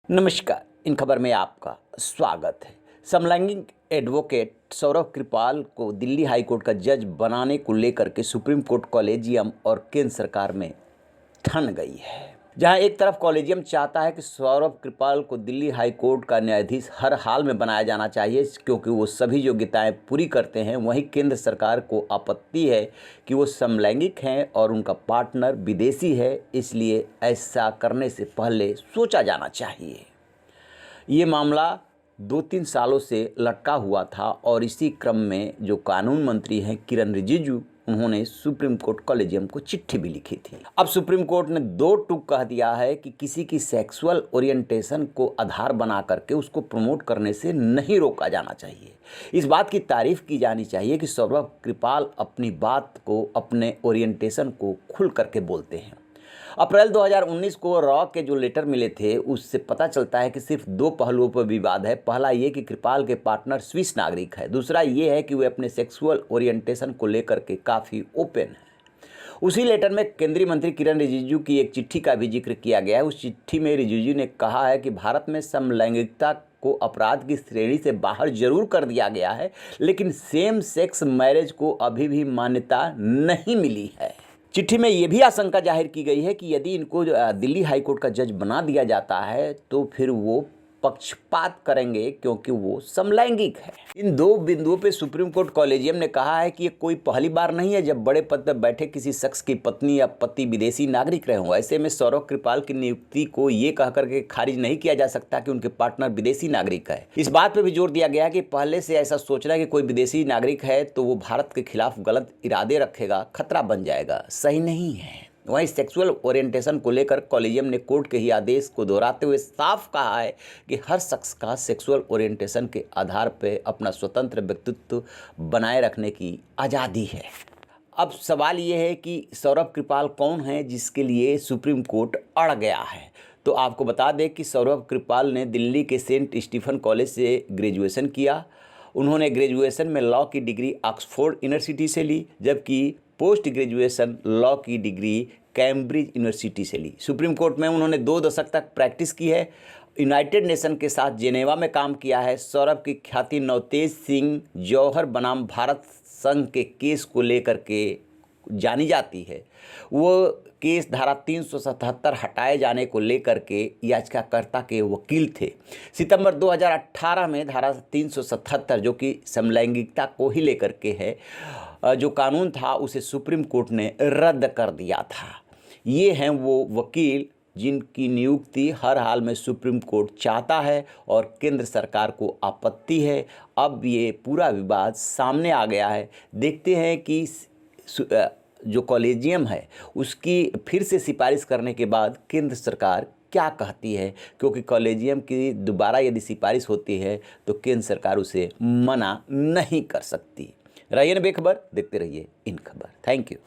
नमस्कार। इन खबर में आपका स्वागत है। समलैंगिक एडवोकेट सौरभ कृपाल को दिल्ली हाईकोर्ट का जज बनाने को लेकर के सुप्रीम कोर्ट कॉलेजियम और केंद्र सरकार में ठन गई है। जहां एक तरफ कॉलेजियम चाहता है कि सौरभ कृपाल को दिल्ली हाईकोर्ट का न्यायाधीश हर हाल में बनाया जाना चाहिए क्योंकि वो सभी योग्यताएं पूरी करते हैं, वहीं केंद्र सरकार को आपत्ति है कि वो समलैंगिक हैं और उनका पार्टनर विदेशी है, इसलिए ऐसा करने से पहले सोचा जाना चाहिए। ये मामला 2-3 सालों से लटका हुआ था और इसी क्रम में जो कानून मंत्री हैं किरण रिजिजू, उन्होंने सुप्रीम कोर्ट कॉलेजियम को चिट्ठी भी लिखी थी। अब सुप्रीम कोर्ट ने 2 टूक कह दिया है कि किसी की सेक्सुअल ओरिएंटेशन को आधार बना करके उसको प्रमोट करने से नहीं रोका जाना चाहिए। इस बात की तारीफ की जानी चाहिए कि सौरभ कृपाल अपनी बात को, अपने ओरिएंटेशन को खुल करके बोलते हैं। अप्रैल 2019 को रॉ के जो लेटर मिले थे उससे पता चलता है कि सिर्फ 2 पहलुओं पर विवाद है। पहला ये कि कृपाल के पार्टनर स्विस नागरिक है, दूसरा ये है कि वे अपने सेक्सुअल ओरिएंटेशन को लेकर के काफ़ी ओपन है। उसी लेटर में केंद्रीय मंत्री किरण रिजिजू की एक चिट्ठी का भी जिक्र किया गया है। उस चिट्ठी में रिजिजू ने कहा है कि भारत में समलैंगिकता को अपराध की श्रेणी से बाहर जरूर कर दिया गया है, लेकिन सेम सेक्स मैरिज को अभी भी मान्यता नहीं मिली है। चिट्ठी में ये भी आशंका जाहिर की गई है कि यदि इनको दिल्ली हाईकोर्ट का जज बना दिया जाता है तो फिर वो पक्षपात करेंगे क्योंकि वो समलैंगिक है। इन 2 बिंदुओं पे सुप्रीम कोर्ट कॉलेजियम ने कहा है कि ये कोई पहली बार नहीं है जब बड़े पद पर बैठे किसी शख्स की पत्नी या पति विदेशी नागरिक रहे हों। ऐसे में सौरभ कृपाल की नियुक्ति को ये कह करके खारिज नहीं किया जा सकता कि उनके पार्टनर विदेशी नागरिक है। इस बात पर भी जोर दिया गया कि पहले से ऐसा सोचना कि कोई विदेशी नागरिक है तो वो भारत के खिलाफ गलत इरादे रखेगा, खतरा बन जाएगा, सही नहीं है। वहीं सेक्सुअल ओरिएंटेशन को लेकर कॉलेजियम ने कोर्ट के ही आदेश को दोहराते हुए साफ कहा है कि हर शख्स का सेक्सुअल ओरिएंटेशन के आधार पर अपना स्वतंत्र व्यक्तित्व बनाए रखने की आज़ादी है। अब सवाल ये है कि सौरभ कृपाल कौन है जिसके लिए सुप्रीम कोर्ट अड़ गया है। तो आपको बता दें कि सौरभ कृपाल ने दिल्ली के सेंट स्टीफन कॉलेज से ग्रेजुएशन किया। उन्होंने ग्रेजुएशन में लॉ की डिग्री ऑक्सफोर्ड यूनिवर्सिटी से ली, जबकि पोस्ट ग्रेजुएशन लॉ की डिग्री कैम्ब्रिज यूनिवर्सिटी से ली। सुप्रीम कोर्ट में उन्होंने 2 दशक तक प्रैक्टिस की है। यूनाइटेड नेशन के साथ जेनेवा में काम किया है। सौरभ की ख्याति नवतेज सिंह जौहर बनाम भारत संघ के केस को लेकर के जानी जाती है। वो केस धारा 377 हटाए जाने को लेकर के याचिकाकर्ता के वकील थे। सितंबर 2018 में धारा 377 जो कि समलैंगिकता को ही लेकर के है, जो कानून था उसे सुप्रीम कोर्ट ने रद्द कर दिया था। ये हैं वो वकील जिनकी नियुक्ति हर हाल में सुप्रीम कोर्ट चाहता है और केंद्र सरकार को आपत्ति है। अब ये पूरा विवाद सामने आ गया है। देखते हैं कि जो कॉलेजियम है उसकी फिर से सिफारिश करने के बाद केंद्र सरकार क्या कहती है, क्योंकि कॉलेजियम की दोबारा यदि सिफारिश होती है तो केंद्र सरकार उसे मना नहीं कर सकती। रहिए बेखबर, देखते रहिए इन खबर। Thank you.